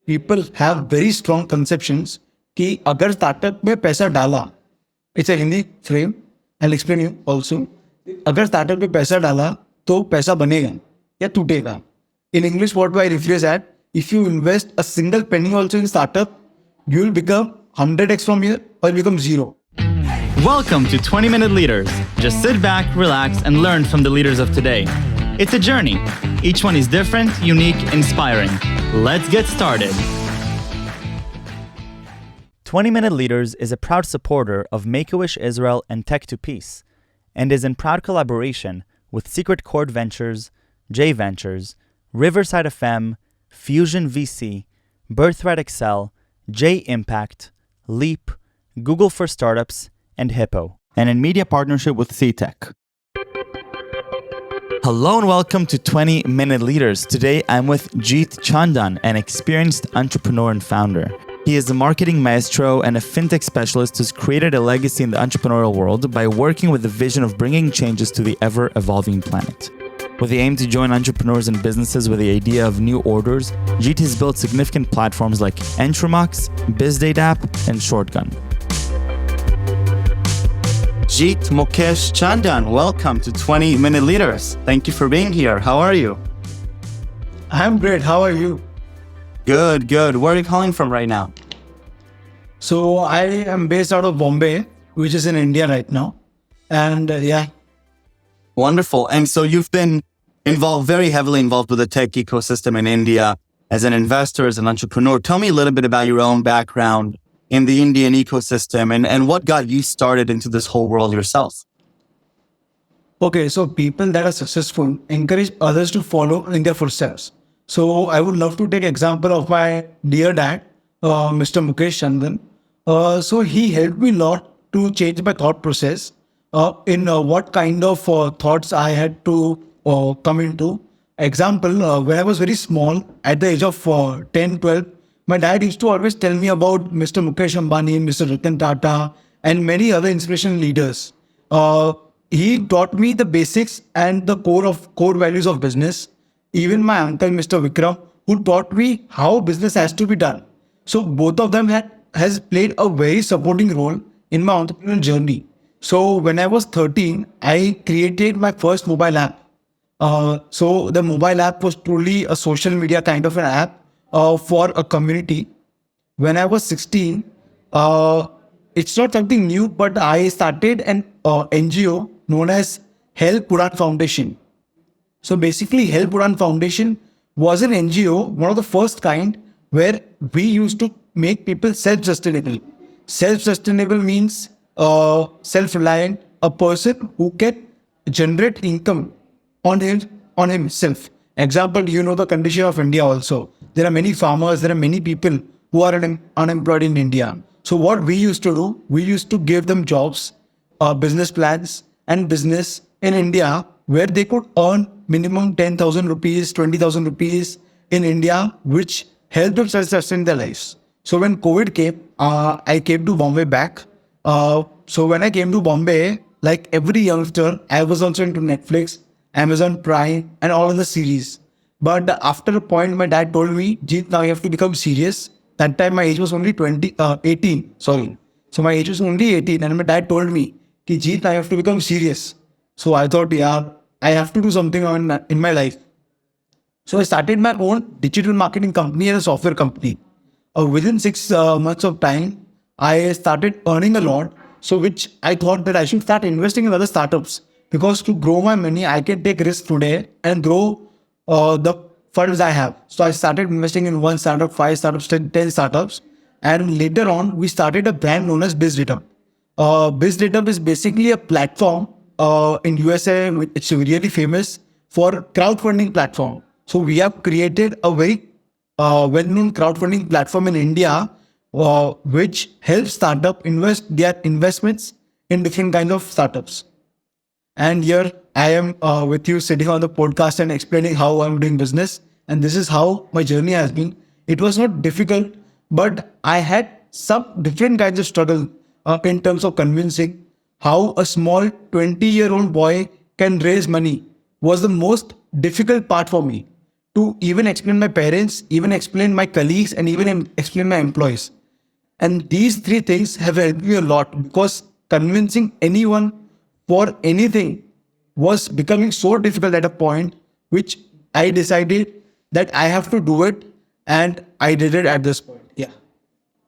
people have very strong conceptions कि अगर startup में पैसा डाला, it's a Hindi frame, I'll explain you also. अगर स्टार्टअप में पैसा डाला तो पैसा बनेगा या टूटेगा. In English, what I rephrase that, if you invest a single penny also in startup, you will become 100x from here or become zero. Welcome to 20-Minute Leaders. Just sit back, relax, and learn from the leaders of today. It's a journey. Each one is different, unique, inspiring. Let's get started. 20-Minute Leaders is a proud supporter of Make-A-Wish Israel and Tech to Peace, and is in proud collaboration with Secret Chord Ventures, J Ventures, Riverside FM, Fusion VC, Birthright Excel, J Impact, Leap, Google for Startups, and Hippo, and in media partnership with CTech. Hello and welcome to 20-Minute Leaders. Today I'm with Jeet Chandan, an experienced entrepreneur and founder. He is a marketing maestro and a fintech specialist who's created a legacy in the entrepreneurial world by working with the vision of bringing changes to the ever-evolving planet. With the aim to join entrepreneurs and businesses with the idea of new orders, Jeet has built significant platforms like Entremax, BizDateup, and Shortgun. Jeet Mukesh Chandan, welcome to 20-Minute Leaders. Thank you for being here. How are you? I'm great. How are you? Good. Where are you calling from right now? So I am based out of Bombay, which is in India right now. And Wonderful. And so you've been very heavily involved with the tech ecosystem in India as an investor, as an entrepreneur. Tell me a little bit about your own background in the Indian ecosystem and what got you started into this whole world yourself. Okay, so people that are successful encourage others to follow in their footsteps. So I would love to take example of my dear dad, Mr. Mukesh Chandan. So he helped me a lot to change my thought process in what kind of thoughts I had to come into. Example, when I was very small, at the age of 10, 12, my dad used to always tell me about Mr. Mukesh Ambani, Mr. Ratan Tata, and many other inspirational leaders. He taught me the basics and the core values of business. Even my uncle, Mr. Vikram, who taught me how business has to be done. So both of them has played a very supporting role in my entrepreneurial journey. So when I was 13, I created my first mobile app. So the mobile app was truly a social media kind of an app for a community. When I was 16, it's not something new, but I started an NGO known as Help Udan Foundation. So basically, Help Udan Foundation was an NGO, one of the first kind, where we used to make people self-sustainable. Self-sustainable means self-reliant, a person who can generate income on himself. Example, you know the condition of India also. There are many farmers, there are many people who are unemployed in India. So what we used to do, we used to give them jobs, business plans and business in India where they could earn minimum 10,000 rupees, 20,000 rupees in India, which helped them sustain their lives. So when COVID came, I came to Bombay back. So when I came to Bombay, like every youngster, I was also into Netflix, Amazon Prime, and all of the series. But after a point, my dad told me, Jeet, now you have to become serious. That time my age was only 18. Sorry. So my age was only 18, and my dad told me, Jeet, now you have to become serious. So I thought, yeah, I have to do something in my life. So I started my own digital marketing company and a software company. Within 6 months of time, I started earning a lot. So which I thought that I should start investing in other startups. Because to grow my money, I can take risks today and grow the funds I have. So I started investing in 1 startup, 5 startups, 10 startups. And later on, we started a brand known as BizDateup. BizDateup is basically a platform in USA. It's really famous for crowdfunding platform. So we have created a very well-known crowdfunding platform in India, which helps startup invest their investments in different kinds of startups. And here I am with you sitting on the podcast and explaining how I'm doing business. And this is how my journey has been. It was not difficult, but I had some different kinds of struggle in terms of convincing how a small 20-year-old boy can raise money was the most difficult part for me. to even explain my parents, even explain my colleagues, and even explain my employees. And these three things have helped me a lot, because convincing anyone for anything was becoming so difficult at a point which I decided that I have to do it, and I did it at this point. Yeah.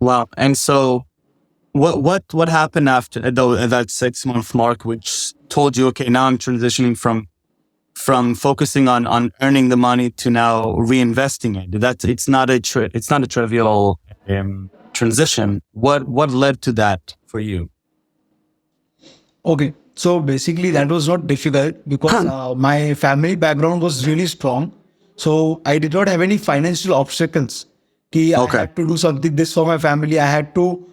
Wow. And so what happened after that 6 month mark, which told you, okay, now I'm transitioning from focusing on earning the money to now reinvesting it? It's not a trivial transition. What led to that for you? Okay. So basically, that was not difficult, because my family background was really strong. So I did not have any financial obstacles. I had to do something this for my family. I had to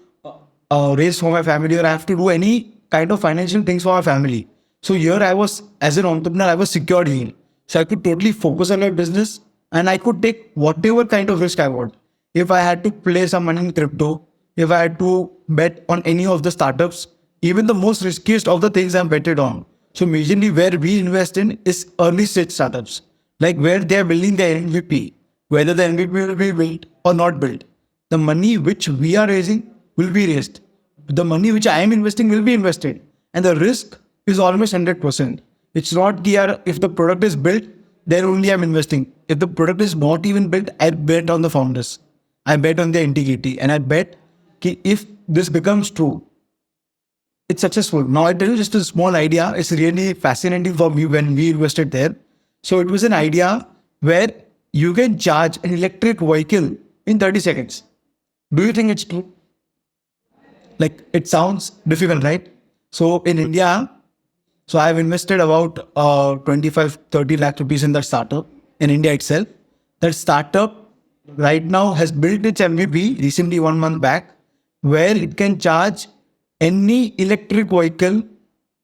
raise for my family, or I have to do any kind of financial things for my family. So here I was, as an entrepreneur, I was secured here. So I could totally focus on my business, and I could take whatever kind of risk I want. If I had to play some money in crypto, if I had to bet on any of the startups, even the most riskiest of the things I'm betted on. So majorly where we invest in is early stage startups, like where they are building their MVP, whether the MVP will be built or not built. The money which we are raising will be raised. The money which I am investing will be invested. And the risk is almost 100%. It's not here, if the product is built, then only I'm investing. If the product is not even built, I bet on the founders. I bet on their integrity. And I bet if this becomes true, it's successful. Now I tell you just a small idea. It's really fascinating for me when we invested there. So it was an idea where you can charge an electric vehicle in 30 seconds. Do you think it's true? Like, it sounds difficult, right? So in India, so I've invested about 25, 30 lakh rupees in that startup in India itself. That startup right now has built its MVP recently 1 month back, where it can charge any electric vehicle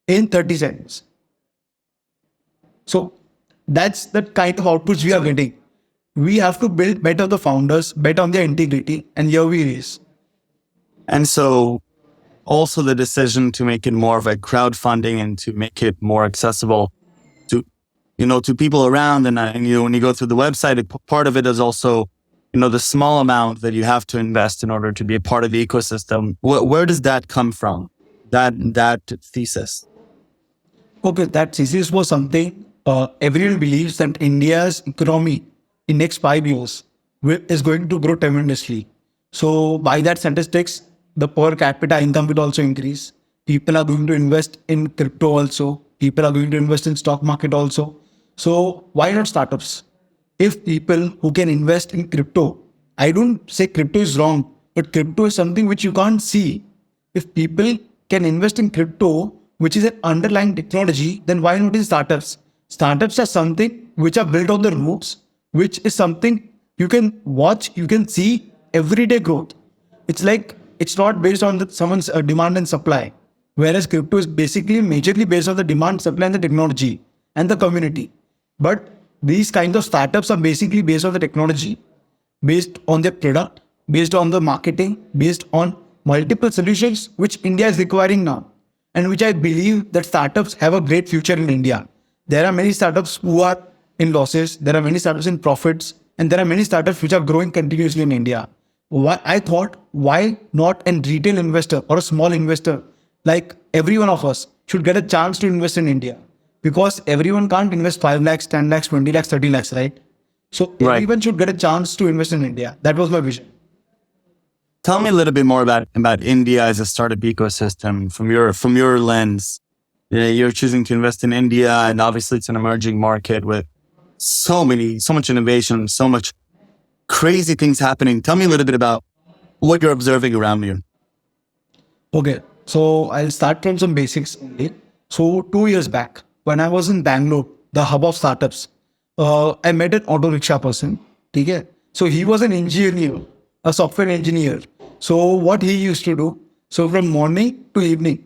in 30 seconds. So that's the kind of outputs we are getting. We have to build bet on the founders, bet on their integrity, and here we raise. And so also the decision to make it more of a crowdfunding and to make it more accessible to, to people around. And when you go through the website, part of it is also, the small amount that you have to invest in order to be a part of the ecosystem. Where does that come from? That thesis? Okay, that thesis was something everyone believes that India's economy in next 5 years is going to grow tremendously. So by that statistics, the per capita income will also increase. People are going to invest in crypto also. People are going to invest in stock market also. So why not startups? If people who can invest in crypto, I don't say crypto is wrong, but crypto is something which you can't see. If people can invest in crypto, which is an underlying technology, then why not in startups? Startups are something which are built on the roots, which is something you can watch, you can see everyday growth. It's like, it's not based on someone's demand and supply. Whereas crypto is basically majorly based on the demand, supply, and the technology and the community. But these kinds of startups are basically based on the technology, based on their product, based on the marketing, based on multiple solutions which India is requiring now, and which I believe that startups have a great future in India. There are many startups who are in losses, there are many startups in profits, and there are many startups which are growing continuously in India. I thought, why not a retail investor or a small investor like every one of us should get a chance to invest in India? Because everyone can't invest 5 lakhs, 10 lakhs, 20 lakhs, 30 lakhs, right? So everyone should get a chance to invest in India. That was my vision. Tell me a little bit more about India as a startup ecosystem from your lens. You're choosing to invest in India, and obviously it's an emerging market with so much innovation, so much crazy things happening. Tell me a little bit about what you're observing around you. Okay, so I'll start from some basics only. So 2 years back, when I was in Bangalore, the hub of startups, I met an auto rickshaw person. Okay? So he was an engineer, a software engineer. So what he used to do, so from morning to evening,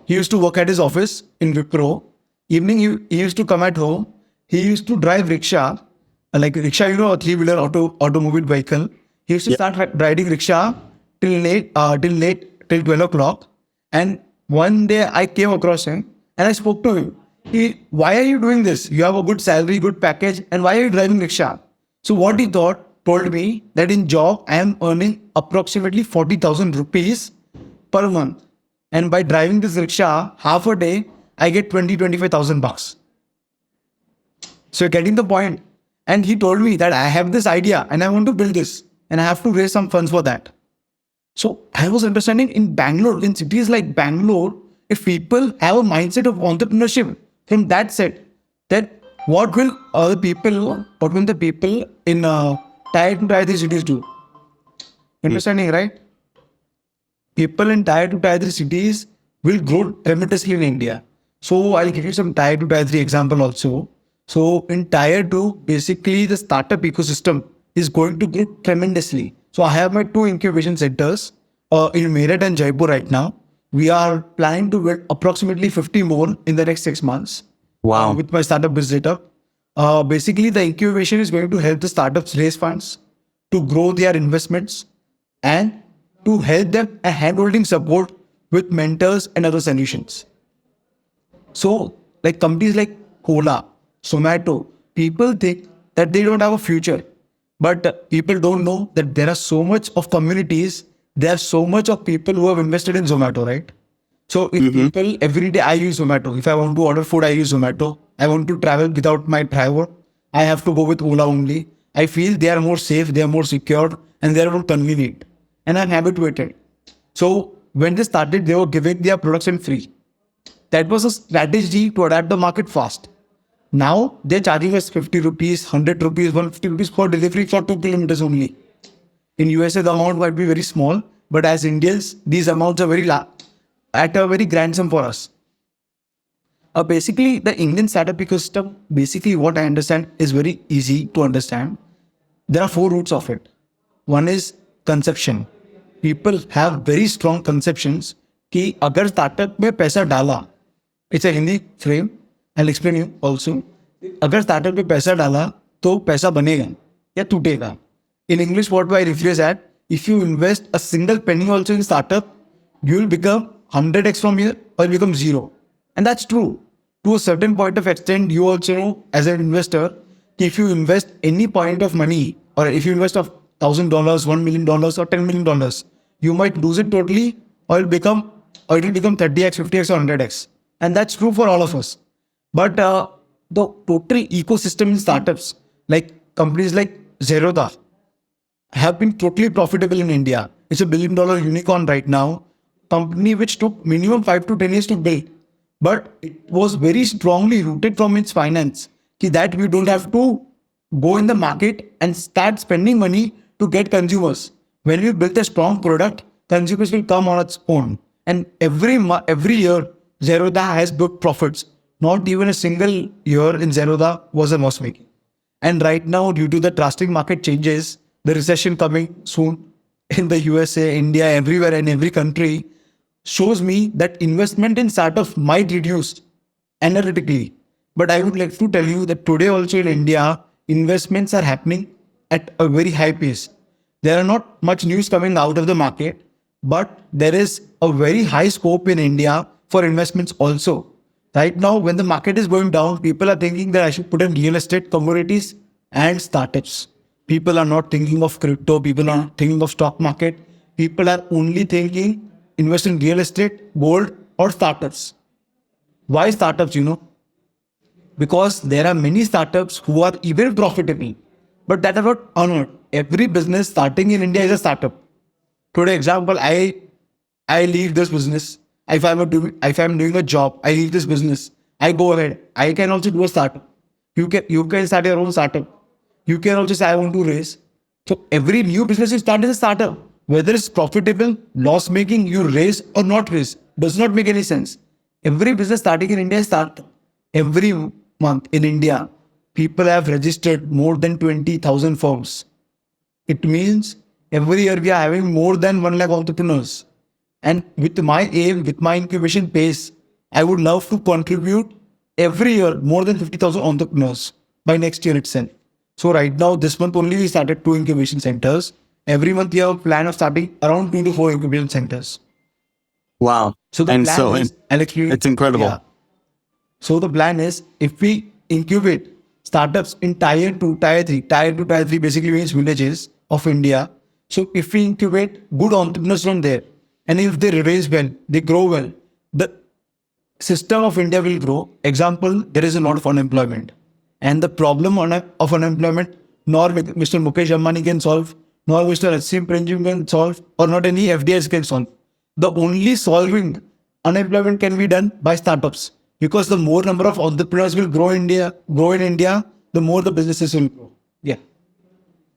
he used to work at his office in Wipro. Evening, he used to come at home. He used to drive rickshaw, like rickshaw, a three-wheeler automobile vehicle. He used to start riding rickshaw till 12 o'clock. And one day I came across him and I spoke to him. Why are you doing this? You have a good salary, good package, and why are you driving rickshaw? So what he told me that in job I am earning approximately 40,000 rupees per month. And by driving this rickshaw half a day, I get 25,000 bucks. So you're getting the point. And he told me that I have this idea and I want to build this and I have to raise some funds for that. So I was understanding in Bangalore, in cities like Bangalore, if people have a mindset of entrepreneurship from that set, then what will the people in tier 2, tier 3 cities do? Understanding, right? People in tier 2, tier 3 cities will grow tremendously in India. So I'll give you some tier 2, tier 3 example also. So in tier 2, basically the startup ecosystem is going to grow tremendously. So I have my 2 incubation centers in Meerut and Jaipur right now. We are planning to build approximately 50 more in the next 6 months. Wow. With my startup BizDateup. Basically, the incubation is going to help the startups raise funds to grow their investments and to help them a handholding support with mentors and other solutions. So, like companies like Cola, Zomato, people think that they don't have a future, but people don't know that there are so much of communities. There are so much of people who have invested in Zomato, right? So if people every day I use Zomato. If I want to order food, I use Zomato. I want to travel without my driver, I have to go with Ola only. I feel they are more safe, they are more secure, and they are more convenient. And I'm habituated. So when they started, they were giving their products in free. That was a strategy to adapt the market fast. Now they're charging us 50 rupees, 100 rupees, 150 rupees for delivery for 2 kilometers only. In USA, the amount might be very small, but as Indians, these amounts are very large, at a very grand sum for us. Basically, the Indian startup ecosystem, basically what I understand is very easy to understand. There are 4 roots of it. One is conception. People have very strong conceptions कि अगर startup में पैसा डाला, it's a Hindi frame, I'll explain you also. अगर startup में पैसा डाला तो पैसा बनेगा या टूटेगा. In English, what I rephrase that, if you invest a single penny also in startup, you will become 100x from here or become zero. And that's true. To a certain point of extent, you also know as an investor, if you invest any point of money or if you invest of $1,000, $1 million or $10 million, you might lose it totally or it will become 30x, 50x or 100x. And that's true for all of us. But the total ecosystem in startups, like companies like Zerodha, have been totally profitable in India. It's $1 billion unicorn right now. Company which took minimum 5 to 10 years to build. But it was very strongly rooted from its finance. That we don't have to go in the market and start spending money to get consumers. When we build a strong product, consumers will come on its own. And every year, Zerodha has booked profits. Not even a single year in Zerodha was a loss making. And right now, due to the drastic market changes, the recession coming soon in the USA, India, everywhere and every country, shows me that investment in startups might reduce analytically. But I would like to tell you that today also in India, investments are happening at a very high pace. There are not much news coming out of the market, but there is a very high scope in India for investments also. Right now, when the market is going down, people are thinking that I should put in real estate, commodities and startups. People are not thinking of crypto. People are not thinking of stock market. People are only thinking invest in real estate, gold or startups. Why startups, Because there are many startups who are even profitable, but that are not honored. Every business starting in India is a startup. Today, example, I leave this business. If I'm doing a job, I leave this business. I go ahead. I can also do a startup. You can start your own startup. You can also say I want to raise. So every new business you start is a startup. Whether it's profitable, loss making, you raise or not raise, does not make any sense. Every business starting in India is startup. Every month in India, people have registered more than 20,000 firms. It means every year we are having more than 1 lakh entrepreneurs. And with my aim, with my incubation pace, I would love to contribute every year more than 50,000 entrepreneurs by next year itself. So right now, this month only we started 2 incubation centers. Every month we have a plan of starting around 2 to 4 incubation centers. Wow. So the plan is, it's incredible. Yeah. So the plan is, if we incubate startups in tier 2, tier 3. Tier 2, tier 3 basically means villages of India. So if we incubate good entrepreneurs from there, and if they raise well, they grow well, the system of India will grow. Example, there is a lot of unemployment. And the problem of unemployment, nor Mr. Mukesh Ambani can solve, nor Mr. Asim Premji can solve, or not any FDIs can solve. The only solving unemployment can be done by startups. Because the more number of entrepreneurs will grow in India, the more the businesses will grow. Yeah.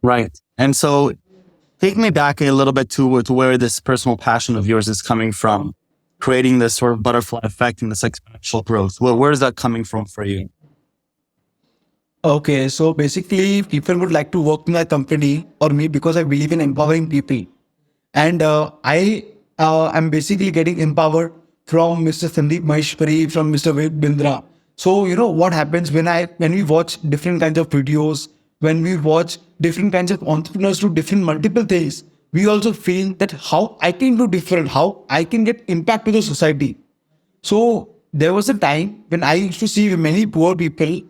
Right. And so take me back a little bit to where this personal passion of yours is coming from, creating this sort of butterfly effect and this exponential growth. Well, where is that coming from for you? Okay, so basically, people would like to work in my company or me because I believe in empowering people. And I am basically getting empowered from Mr. Sandeep Maheshwari, from Mr. Ved Bindra. So, you know, what happens when we watch different kinds of videos, when we watch different kinds of entrepreneurs do different multiple things, we also feel that how I can do different, how I can get impact to the society. So there was a time when I used to see many poor people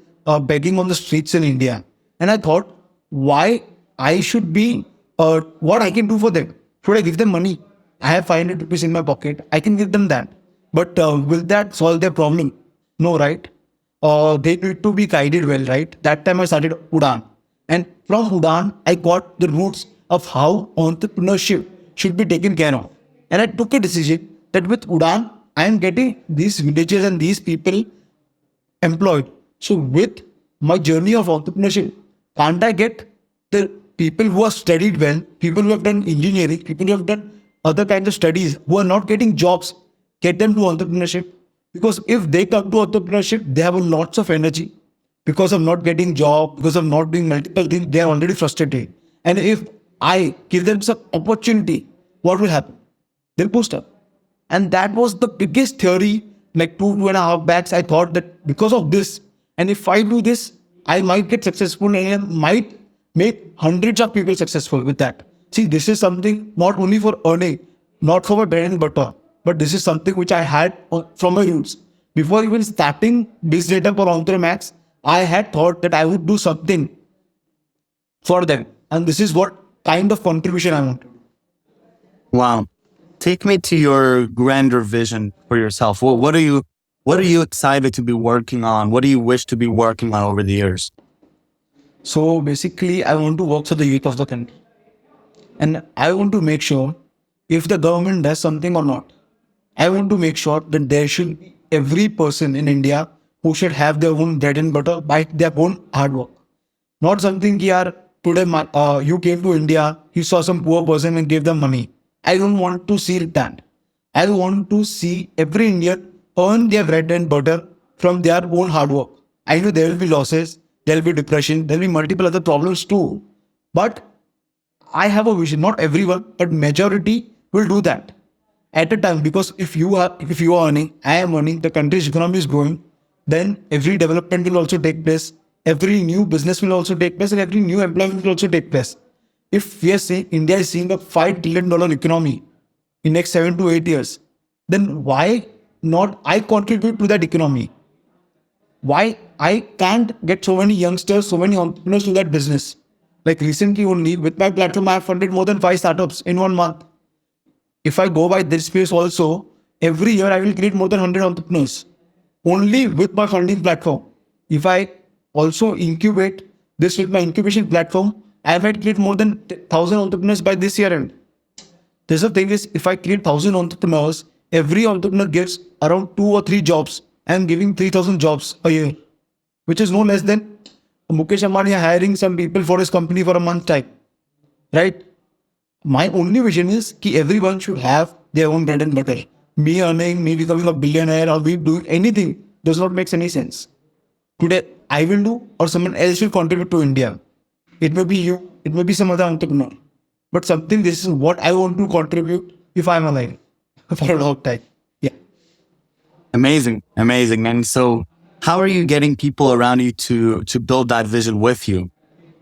begging on the streets in India, and I thought, why I should be, what I can do for them? Should I give them money? I have 500 rupees in my pocket. I can give them that, but will that solve their problem? No, right? They need to be guided well, right? That time I started Udan, and from Udan I got the roots of how entrepreneurship should be taken care of, and I took a decision that with Udan I am getting these villages and these people employed. So with my journey of entrepreneurship, can't I get the people who are studied well, people who have done engineering, people who have done other kinds of studies, who are not getting jobs, get them to entrepreneurship? Because if they come to entrepreneurship, they have lots of energy. Because of not getting job, because of not doing multiple things, they are already frustrated. And if I give them some opportunity, what will happen? They'll boost up. And that was the biggest theory, like 2.5 backs. I thought that because of this, and if I do this, I might get successful and might make hundreds of people successful with that. See, this is something not only for earning, not for my bread and butter, but this is something which I had from my roots. Before even starting BizDateup or Entremax, I had thought that I would do something for them. And this is what kind of contribution I want to do. Wow. Take me to your grander vision for yourself. What are you excited to be working on? What do you wish to be working on over the years? So basically, I want to work for the youth of the country. And I want to make sure if the government does something or not, I want to make sure that there should be every person in India who should have their own bread and butter by their own hard work. Not something here today you came to India, you saw some poor person and gave them money. I don't want to see that. I want to see every Indian earn their bread and butter from their own hard work. I know there will be losses, there will be depression, there will be multiple other problems too. But I have a vision, not everyone, but majority will do that at a time. Because if you are earning, I am earning, the country's economy is growing, then every development will also take place, every new business will also take place, and every new employment will also take place. If we are saying India is seeing a $5 trillion economy in next 7 to 8 years, then why not I contribute to that economy? Why I can't get so many youngsters, so many entrepreneurs to that business? Like recently only with my platform, I have funded more than 5 startups in 1 month. If I go by this pace also, every year I will create more than 100 entrepreneurs only with my funding platform. If I also incubate this with my incubation platform, I might create more than 1,000 entrepreneurs by this year end. The thing is, if I create 1,000 entrepreneurs, every entrepreneur gives around 2 or 3 jobs. I am giving 3,000 jobs a year, which is no less than Mukesh Ambani hiring some people for his company for a month's time, right? My only vision is that everyone should have their own bread and butter. Me earning, me becoming a billionaire, or me doing anything does not make any sense. Today, I will do, or someone else will contribute to India. It may be you, it may be some other entrepreneur. But something, this is what I want to contribute if I'm alive for a long time. Yeah. Amazing. And so how are you getting people around you to build that vision with you?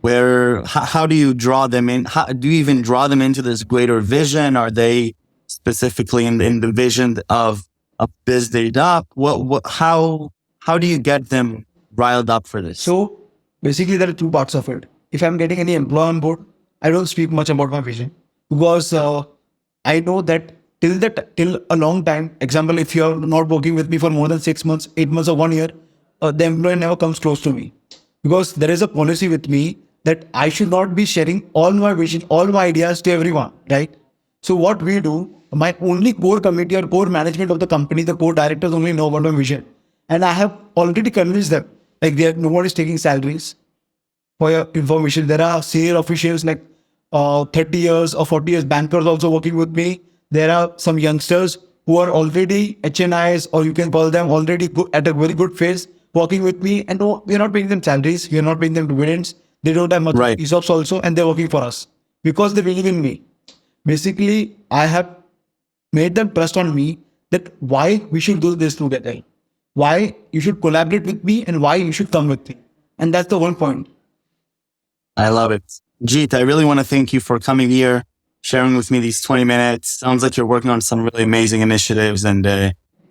How do you draw them in? How do you even draw them into this greater vision? Are they specifically in the vision of BizDateup? How do you get them riled up for this? So Basically, there are two parts of it. If I'm getting any employee on board, I don't speak much about my vision because I know that till a long time. Example, if you are not working with me for more than 6 months, 8 months, or 1 year, the employee never comes close to me because there is a policy with me that I should not be sharing all my vision, all my ideas to everyone, right? So what we do, my only core committee or core management of the company, the core directors only know about my vision. And I have already convinced them, like nobody is taking salaries. For your information, there are senior officials like 30 years or 40 years bankers also working with me. There are some youngsters who are already HNIs, or you can call them already at a very good phase working with me. And no, we're not paying them salaries. We're not paying them dividends. They don't have much Right. ESOPs also, and they're working for us because they believe in me. Basically, I have made them trust on me that why we should do this together, why you should collaborate with me, and why you should come with me. And that's the one point. I love it. Jeet, I really want to thank you for coming here, sharing with me these 20 minutes. Sounds like you're working on some really amazing initiatives and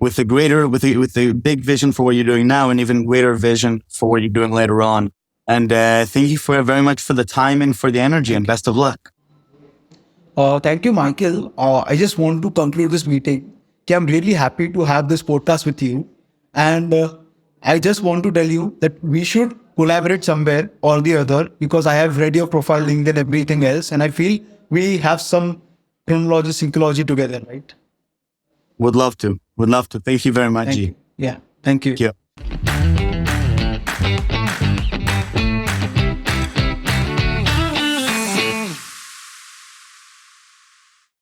with a big vision for what you're doing now and even greater vision for what you're doing later on. And thank you very much for the time and for the energy, and best of luck. Thank you, Michael. I just want to conclude this meeting. I'm really happy to have this podcast with you. And I just want to tell you that we should collaborate somewhere or the other because I have read your profile, LinkedIn, everything else. And I feel we have some chronology, syncology together, right? Would love to. Would love to. Thank you very much, Thank Jeet. you. Yeah. Thank you. Thank you.